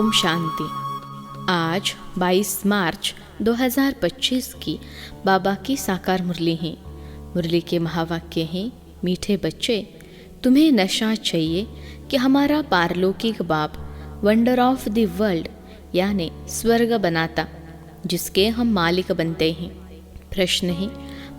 ओम शांति। आज 22 मार्च 2025 की बाबा की साकार मुरली है। मुरली के महावाक्य हैं, मीठे बच्चे, तुम्हें नशा चाहिए कि हमारा पारलौकिक बाप वंडर ऑफ द वर्ल्ड यानी स्वर्ग बनाता, जिसके हम मालिक बनते हैं। प्रश्न है,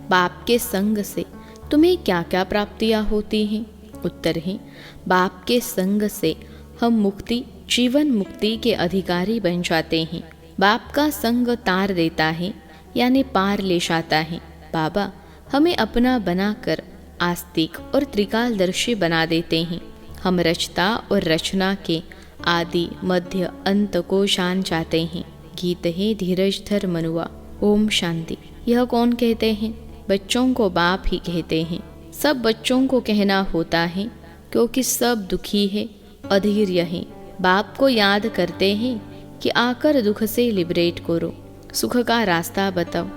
बाप के संग से तुम्हें क्या क्या प्राप्तियाँ होती हैं? उत्तर है, बाप के संग से हम मुक्ति, जीवन मुक्ति के अधिकारी बन जाते हैं। बाप का संग तार देता है यानी पार ले जाता है। बाबा हमें अपना बनाकर आस्तिक और त्रिकालदर्शी बना देते हैं। हम रचता और रचना के आदि मध्य अंत को जान जाते हैं। गीत है धीरज धर मनुआ। ओम शांति। यह कौन कहते हैं? बच्चों को बाप ही कहते हैं। सब बच्चों को कहना होता है क्योंकि सब दुखी है, अधीर्य है। बाप को याद करते हैं कि आकर दुख से लिबरेट करो, सुख का रास्ता बताओ।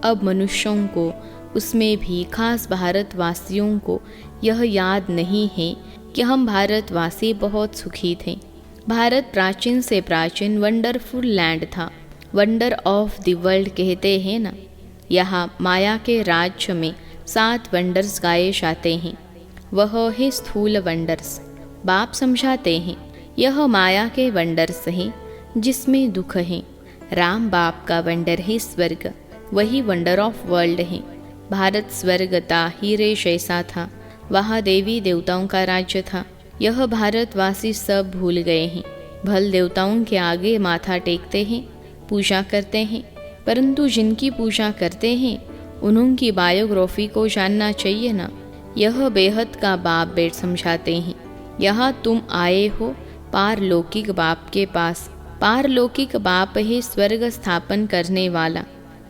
अब मनुष्यों को, उसमें भी खास भारतवासियों को यह याद नहीं है कि हम भारतवासी बहुत सुखी थे। भारत प्राचीन से प्राचीन वंडरफुल लैंड था। वंडर ऑफ द वर्ल्ड कहते हैं ना। यहाँ माया के राज्य में 7 वंडर्स गाए जाते हैं। वह है स्थूल वंडर्स। बाप समझाते हैं यह माया के वंडर्स हैं जिसमें दुख है। राम बाप का वंडर है स्वर्ग, वही वंडर ऑफ वर्ल्ड है। भारत स्वर्ग था, हीरे जैसा था। वहाँ देवी देवताओं का राज्य था। यह भारतवासी सब भूल गए हैं। भल देवताओं के आगे माथा टेकते हैं, पूजा करते हैं, परंतु जिनकी पूजा करते हैं उन्हों की बायोग्राफी को जानना चाहिए ना। यह बेहद का बाप बेट समझाते हैं। यहाँ तुम आए हो पारलौकिक बाप के पास। पारलौकिक बाप है स्वर्ग स्थापन करने वाला।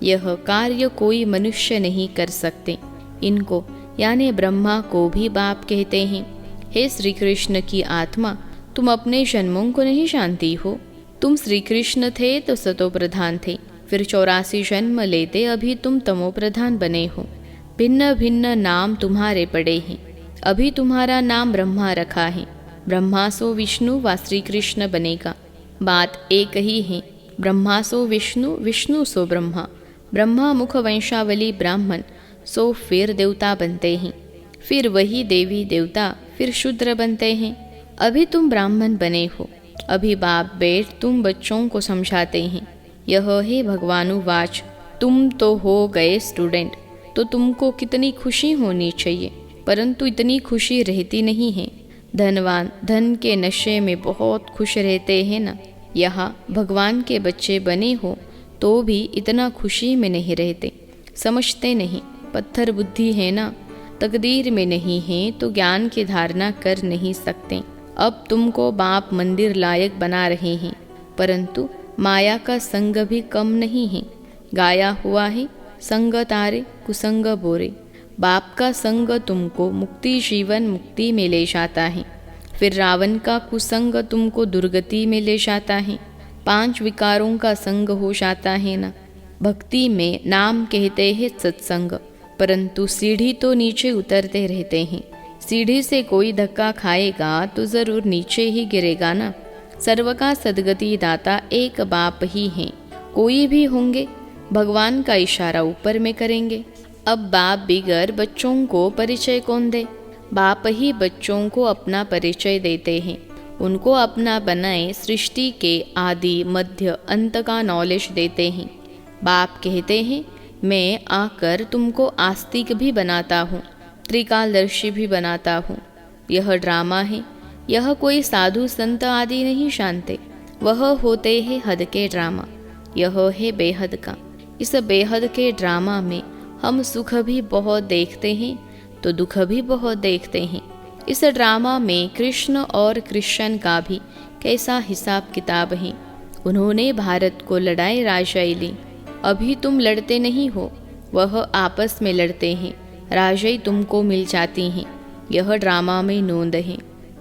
यह कार्य कोई मनुष्य नहीं कर सकते। इनको यानी ब्रह्मा को भी बाप कहते हैं। हे श्री कृष्ण की आत्मा, तुम अपने जन्मों को नहीं जानती हो। तुम श्री कृष्ण थे तो सतो प्रधान थे, फिर 84 जन्म लेते अभी तुम तमो प्रधान बने हो। भिन्न भिन्न नाम तुम्हारे पड़े हैं। अभी तुम्हारा नाम ब्रह्मा रखा है। ब्रह्मा सो विष्णु व श्री कृष्ण बनेगा। बात एक ही है। ब्रह्मा सो विष्णु, विष्णु सो ब्रह्मा। ब्रह्मा मुख वंशावली ब्राह्मण सो फिर देवता बनते हैं। फिर वही देवी देवता फिर शूद्र बनते हैं। अभी तुम ब्राह्मण बने हो। अभी बाप बेट तुम बच्चों को समझाते हैं। यह है भगवानुवाच। तुम तो हो गए स्टूडेंट, तो तुमको कितनी खुशी होनी चाहिए, परंतु इतनी खुशी रहती नहीं है। धनवान धन के नशे में बहुत खुश रहते हैं ना। यहाँ भगवान के बच्चे बने हो तो भी इतना खुशी में नहीं रहते। समझते नहीं, पत्थर बुद्धि है ना। तकदीर में नहीं है तो ज्ञान की धारणा कर नहीं सकते। अब तुमको बाप मंदिर लायक बना रहे हैं, परंतु माया का संग भी कम नहीं है। गाया हुआ है, संग तारे कुसंग बोरे। बाप का संग तुमको मुक्ति, जीवन मुक्ति में ले जाता है। फिर रावण का कुसंग तुमको दुर्गति में ले जाता है। 5 विकारों का संग हो जाता है ना। भक्ति में नाम कहते हैं सत्संग, परंतु सीढ़ी तो नीचे उतरते रहते हैं। सीढ़ी से कोई धक्का खाएगा तो जरूर नीचे ही गिरेगा ना। सर्व का सदगति दाता एक बाप ही है। कोई भी होंगे, भगवान का इशारा ऊपर में करेंगे। अब बाप बिगर बच्चों को परिचय कौन दे? बाप ही बच्चों को अपना परिचय देते हैं। उनको अपना बनाए सृष्टि के आदि मध्य अंत का नॉलेज देते हैं। बाप कहते हैं मैं आकर तुमको आस्तिक भी बनाता हूँ, त्रिकालदर्शी भी बनाता हूँ। यह ड्रामा है। यह कोई साधु संत आदि नहीं जानते। वह होते हैं हद के ड्रामा। यह है बेहद का। इस बेहद के ड्रामा में हम सुख भी बहुत देखते हैं तो दुख भी बहुत देखते हैं। इस ड्रामा में कृष्ण और कृष्ण का भी कैसा हिसाब किताब है। उन्होंने भारत को लड़ाई राजाई ली। अभी तुम लड़ते नहीं हो, वह आपस में लड़ते हैं। राजाई तुमको मिल जाती हैं। यह ड्रामा में नोंद है।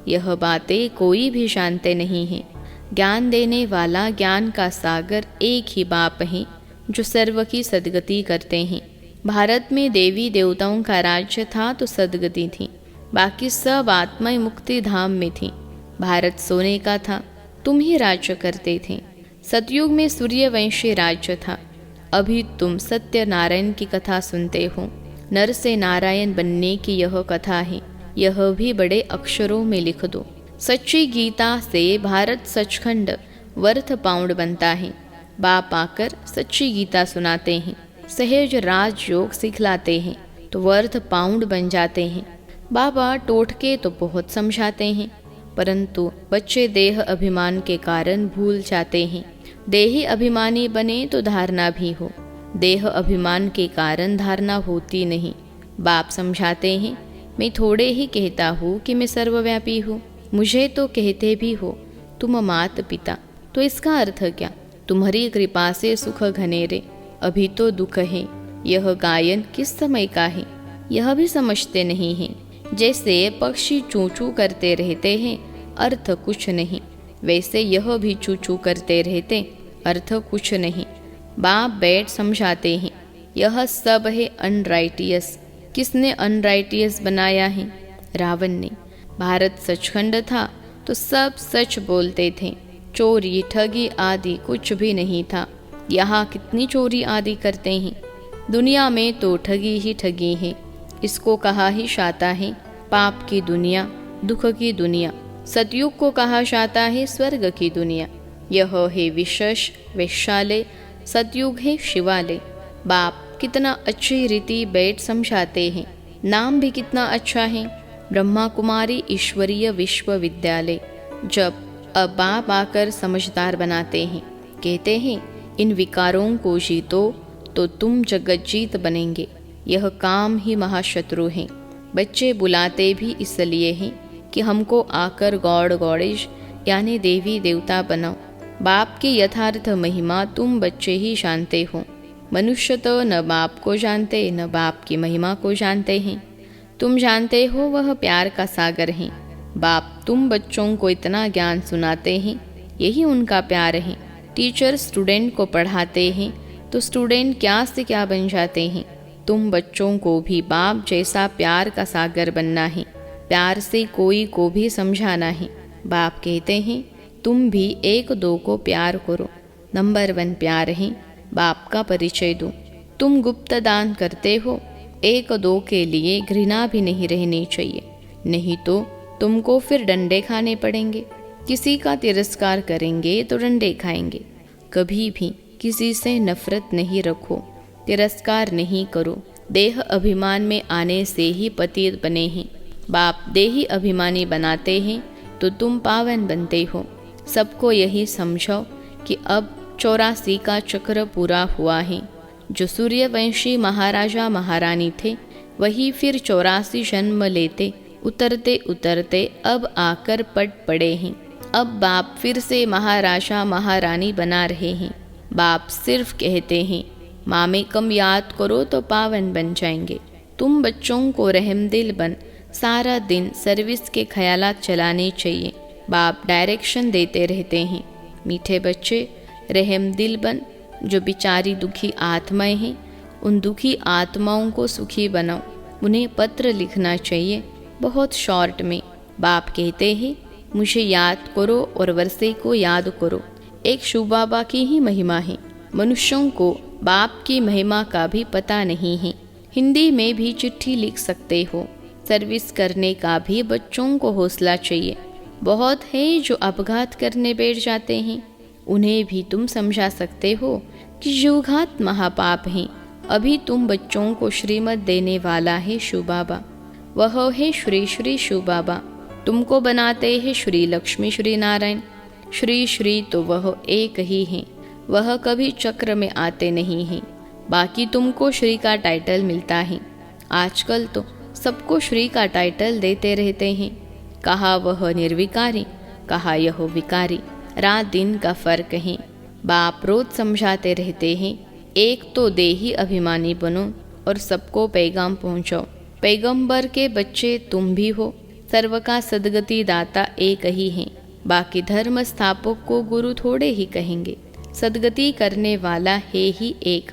यह बातें कोई भी जानते नहीं हैं। ज्ञान देने वाला ज्ञान का सागर एक ही बाप है जो सर्व की सदगति करते हैं। भारत में देवी देवताओं का राज्य था तो सदगति थी। बाकी सब आत्माएं मुक्ति धाम में थी। भारत सोने का था, तुम ही राज्य करते थे। सतयुग में सूर्यवंशी राज्य था। अभी तुम सत्यनारायण की कथा सुनते हो। नर से नारायण बनने की यह कथा है, यह भी बड़े अक्षरों में लिख दो। सच्ची गीता से भारत सचखंड वर्थ पाउंड बनता है। बाप आकर सच्ची गीता सुनाते हैं, सहज राजयोग सिखलाते हैं तो वर्थ पाउंड बन जाते हैं। बाबा टोटके तो बहुत समझाते हैं, परंतु बच्चे देह अभिमान के कारण भूल जाते हैं। देही अभिमानी बने तो धारणा भी हो, देह अभिमान के कारण धारणा होती नहीं। बाप समझाते हैं, मैं थोड़े ही कहता हूँ कि मैं सर्वव्यापी हूँ, मुझे तो कहते भी हो तुम मात पिता, तो इसका अर्थ क्या? तुम्हारी कृपा से सुख घनेरे, अभी तो दुख है। यह गायन किस समय का है, यह भी समझते नहीं हैं। जैसे पक्षी चूं चूं करते रहते हैं, अर्थ कुछ नहीं, वैसे यह भी चूं चूं करते रहते, अर्थ कुछ नहीं। बाप बैठ समझाते हैं, यह सब है अनराइटियस। किसने अनराइटियस बनाया है? रावण ने। भारत सचखंड था तो सब सच बोलते थे, चोरी ठगी आदि कुछ भी नहीं था। यहाँ कितनी चोरी आदि करते हैं, दुनिया में तो ठगी ही ठगी है। इसको कहा ही जाता है पाप की दुनिया, दुख की दुनिया। सतयुग को कहा जाता है स्वर्ग की दुनिया। यह है विशेष वैशाल्य, सतयुग है शिवालय। बाप कितना अच्छी रीति बैठ समझाते हैं, नाम भी कितना अच्छा है, ब्रह्मा कुमारी ईश्वरीय विश्वविद्यालय। जब अब बाप आकर समझदार बनाते हैं, कहते हैं इन विकारों को जीतो तो तुम जगत जीत बनेंगे। यह काम ही महाशत्रु है। बच्चे बुलाते भी इसलिए हैं कि हमको आकर गॉड गॉडेज यानी देवी देवता बनाओ। बाप की यथार्थ महिमा तुम बच्चे ही जानते हो। मनुष्य तो न बाप को जानते न बाप की महिमा को जानते हैं। तुम जानते हो वह प्यार का सागर है। बाप तुम बच्चों को इतना ज्ञान सुनाते हैं, यही उनका प्यार है। टीचर स्टूडेंट को पढ़ाते हैं तो स्टूडेंट क्या से क्या बन जाते हैं। तुम बच्चों को भी बाप जैसा प्यार का सागर बनना है, प्यार से कोई को भी समझाना है। बाप कहते हैं तुम भी एक दो को प्यार करो। नंबर 1 प्यार है, बाप का परिचय दो। तुम गुप्त दान करते हो, एक दो के लिए घृणा भी नहीं रहनी चाहिए, नहीं तो तुमको फिर डंडे खाने पड़ेंगे। किसी का तिरस्कार करेंगे तो डंडे खाएंगे। कभी भी किसी से नफरत नहीं रखो, तिरस्कार नहीं करो। देह अभिमान में आने से ही पतित बने हैं। बाप देही अभिमानी बनाते हैं तो तुम पावन बनते हो। सबको यही समझो कि अब 84 का चक्र पूरा हुआ है। जो सूर्यवंशी महाराजा महारानी थे वही फिर 84 जन्म लेते उतरते उतरते अब आकर पट पड़े हैं। अब बाप फिर से महाराजा महारानी बना रहे हैं। बाप सिर्फ कहते हैं मामे कम याद करो तो पावन बन जाएंगे। तुम बच्चों को रहमदिल बन सारा दिन सर्विस के ख्यालात चलाने चाहिए। बाप डायरेक्शन देते रहते हैं, मीठे बच्चे रहमदिल बन। जो बेचारी दुखी आत्माएं हैं उन दुखी आत्माओं को सुखी बनाओ। उन्हें पत्र लिखना चाहिए बहुत शॉर्ट में। बाप कहते हैं मुझे याद करो और वर्षे को याद करो। एक शिव बाबा की ही महिमा है, मनुष्यों को बाप की महिमा का भी पता नहीं है। हिंदी में भी चिट्ठी लिख सकते हो। सर्विस करने का भी बच्चों को हौसला चाहिए। बहुत है जो अपघात करने बैठ जाते हैं, उन्हें भी तुम समझा सकते हो कि जीवघात महापाप है। अभी तुम बच्चों को श्रीमत देने वाला है शिव बाबा, वह है श्री श्री शिव बाबा। तुमको बनाते हैं श्री लक्ष्मी श्री नारायण। श्री श्री तो वह एक ही हैं, वह कभी चक्र में आते नहीं हैं। बाकी तुमको श्री का टाइटल मिलता है। आजकल तो सबको श्री का टाइटल देते रहते हैं। कहा वह निर्विकारी, कहा यह विकारी, रात दिन का फर्क है। बाप रोज समझाते रहते हैं, एक तो देही अभिमानी बनो और सबको पैगाम पहुँचाओ। पैगंबर के बच्चे तुम भी हो। सर्व का सदगति दाता एक ही है। बाकी धर्म स्थापक को गुरु थोड़े ही कहेंगे, सदगति करने वाला है ही एक।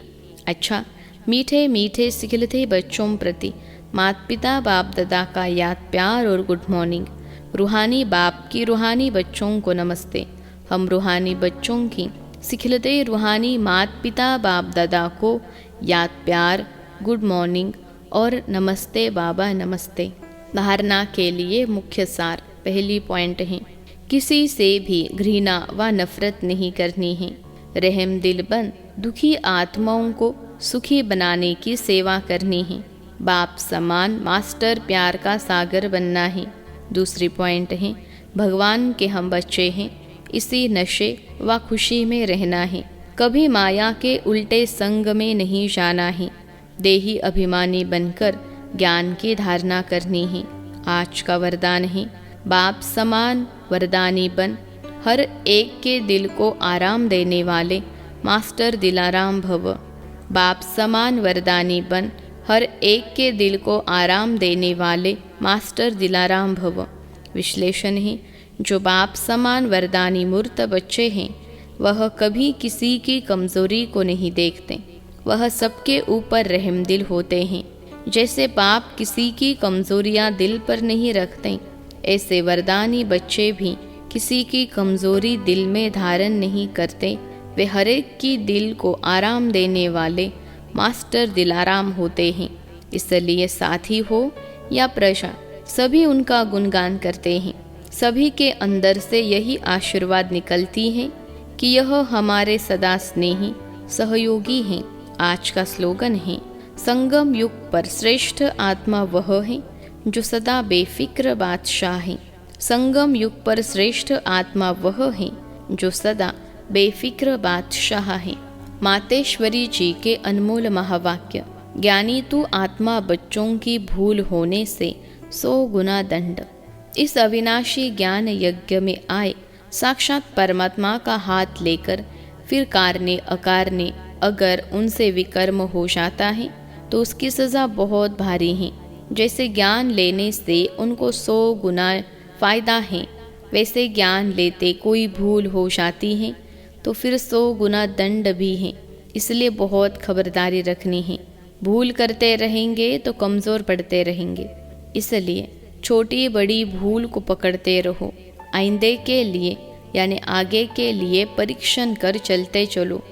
अच्छा, मीठे मीठे सिखलते बच्चों प्रति माता पिता बाप दादा का याद प्यार और गुड मॉर्निंग। रूहानी बाप की रूहानी बच्चों को नमस्ते। हम रूहानी बच्चों की सिखलते रूहानी माता पिता बाप दादा को याद प्यार, गुड मॉर्निंग और नमस्ते बाबा नमस्ते। धारणा के लिए मुख्य सार। पहली पॉइंट है, किसी से भी घृणा व नफरत नहीं करनी है। रहम दिल बन दुखी आत्माओं को सुखी बनाने की सेवा करनी है। बाप समान मास्टर प्यार का सागर बनना है। दूसरी पॉइंट है, भगवान के हम बच्चे हैं, इसी नशे व खुशी में रहना है। कभी माया के उल्टे संग में नहीं जाना है। देही अभिमानी बनकर ज्ञान की धारणा करनी है। आज का वरदान है, बाप समान वरदानी बन हर एक के दिल को आराम देने वाले मास्टर दिलाराम भव। बाप समान वरदानी बन हर एक के दिल को आराम देने वाले मास्टर दिलाराम भव। विश्लेषण है, जो बाप समान वरदानी मूर्त बच्चे हैं वह कभी किसी की कमजोरी को नहीं देखते। वह सबके ऊपर रहमदिल होते हैं। जैसे बाप किसी की कमजोरियां दिल पर नहीं रखते, ऐसे वरदानी बच्चे भी किसी की कमजोरी दिल में धारण नहीं करते। वे हर एक की दिल को आराम देने वाले मास्टर दिलाराम होते हैं। इसलिए साथी हो या प्रजा, सभी उनका गुणगान करते हैं। सभी के अंदर से यही आशीर्वाद निकलती है कि यह हमारे सदा स्नेही सहयोगी हैं। आज का स्लोगन है, संगम युग पर श्रेष्ठ आत्मा वह है जो सदा बेफिक्र बादशाह है। संगम युग पर श्रेष्ठ आत्मा वह है जो सदा बेफिक्र बादशाह है। मातेश्वरी जी के अनमोल महावाक्य, ज्ञानी तू आत्मा बच्चों की भूल होने से 100 गुना दंड। इस अविनाशी ज्ञान यज्ञ में आए साक्षात परमात्मा का हाथ लेकर फिर कारने अकारने अगर उनसे विकर्म हो जाता है तो उसकी सज़ा बहुत भारी है। जैसे ज्ञान लेने से उनको 100 गुना फायदा है, वैसे ज्ञान लेते कोई भूल हो जाती है तो फिर 100 गुना दंड भी है। इसलिए बहुत खबरदारी रखनी है। भूल करते रहेंगे तो कमज़ोर पड़ते रहेंगे। इसलिए छोटी बड़ी भूल को पकड़ते रहो। आइंदे के लिए यानी आगे के लिए परीक्षण कर चलते चलो।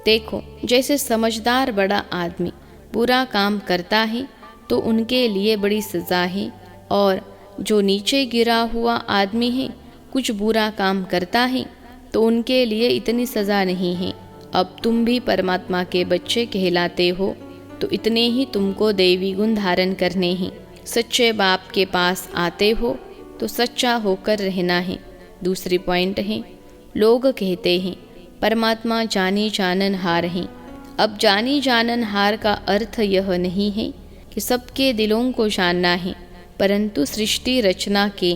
देखो, जैसे समझदार बड़ा आदमी बुरा काम करता है तो उनके लिए बड़ी सज़ा है, और जो नीचे गिरा हुआ आदमी है कुछ बुरा काम करता है तो उनके लिए इतनी सज़ा नहीं है। अब तुम भी परमात्मा के बच्चे कहलाते हो तो इतने ही तुमको देवी गुण धारण करने हैं। सच्चे बाप के पास आते हो तो सच्चा होकर रहना है। दूसरी पॉइंट है, लोग कहते हैं परमात्मा जानी जानन हार हैं। अब जानी जानन हार का अर्थ यह नहीं है कि सबके दिलों को जानना है, परंतु सृष्टि रचना के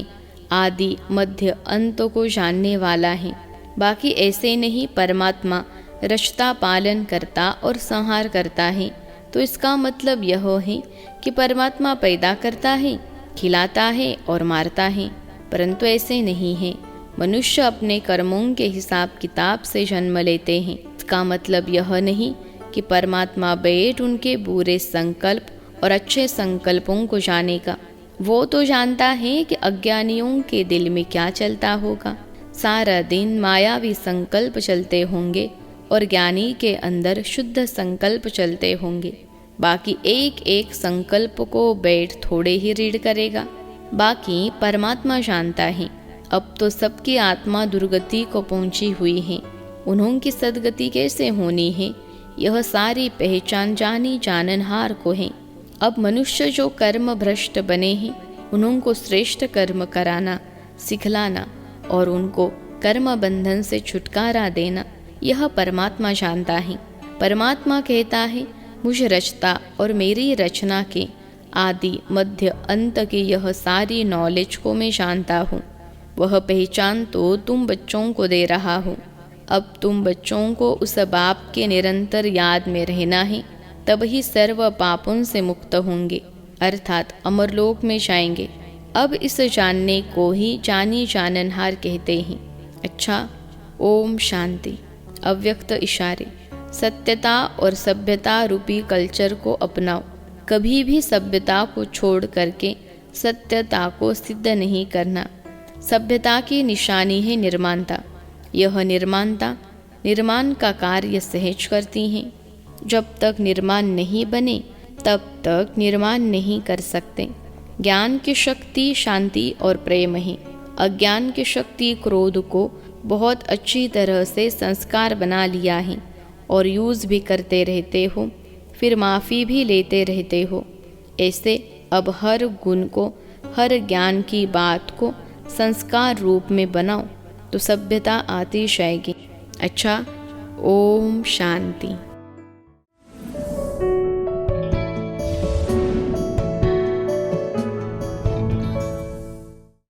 आदि मध्य अंत को जानने वाला है। बाकी ऐसे नहीं, परमात्मा रचता पालन करता और संहार करता है। तो इसका मतलब यह है कि परमात्मा पैदा करता है, खिलाता है और मारता है, परंतु ऐसे नहीं है। मनुष्य अपने कर्मों के हिसाब किताब से जन्म लेते हैं। इसका मतलब यह नहीं कि परमात्मा बैठ उनके बुरे संकल्प और अच्छे संकल्पों को जानेगा। वो तो जानता है कि अज्ञानियों के दिल में क्या चलता होगा। सारा दिन मायावी संकल्प चलते होंगे और ज्ञानी के अंदर शुद्ध संकल्प चलते होंगे। बाकी एक एक संकल्प को बैठ थोड़े ही रीड करेगा, बाकी परमात्मा जानता है। अब तो सबकी आत्मा दुर्गति को पहुंची हुई है, उन्हों की सदगति कैसे होनी है यह सारी पहचान जानी जाननहार को है। अब मनुष्य जो कर्म भ्रष्ट बने हैं उन्हों को श्रेष्ठ कर्म कराना, सिखलाना और उनको कर्म बंधन से छुटकारा देना यह परमात्मा जानता है। परमात्मा कहता है, मुझ रचता और मेरी रचना के आदि मध्य अंत की यह सारी नॉलेज को मैं जानता हूँ। वह पहचान तो तुम बच्चों को दे रहा हूँ। अब तुम बच्चों को उस बाप के निरंतर याद में रहना है, तब ही सर्व पापों से मुक्त होंगे, अर्थात अमरलोक में जाएंगे। अब इस जानने को ही जानी जाननहार कहते हैं। अच्छा, ओम शांति। अव्यक्त इशारे। सत्यता और सभ्यता रूपी कल्चर को अपनाओ। कभी भी सभ्यता को छोड़ करके सत्यता को सिद्ध नहीं करना। सभ्यता की निशानी है निर्माणता। यह निर्माणता निर्माण का कार्य सहज करती हैं। जब तक निर्माण नहीं बने तब तक निर्माण नहीं कर सकते। ज्ञान की शक्ति शांति और प्रेम है। अज्ञान की शक्ति क्रोध को बहुत अच्छी तरह से संस्कार बना लिया है और यूज़ भी करते रहते हो, फिर माफ़ी भी लेते रहते हो। ऐसे अब हर गुण को, हर ज्ञान की बात को संस्कार रूप में बनाओ तो सभ्यता आती जाएगी। अच्छा, ओम शांति।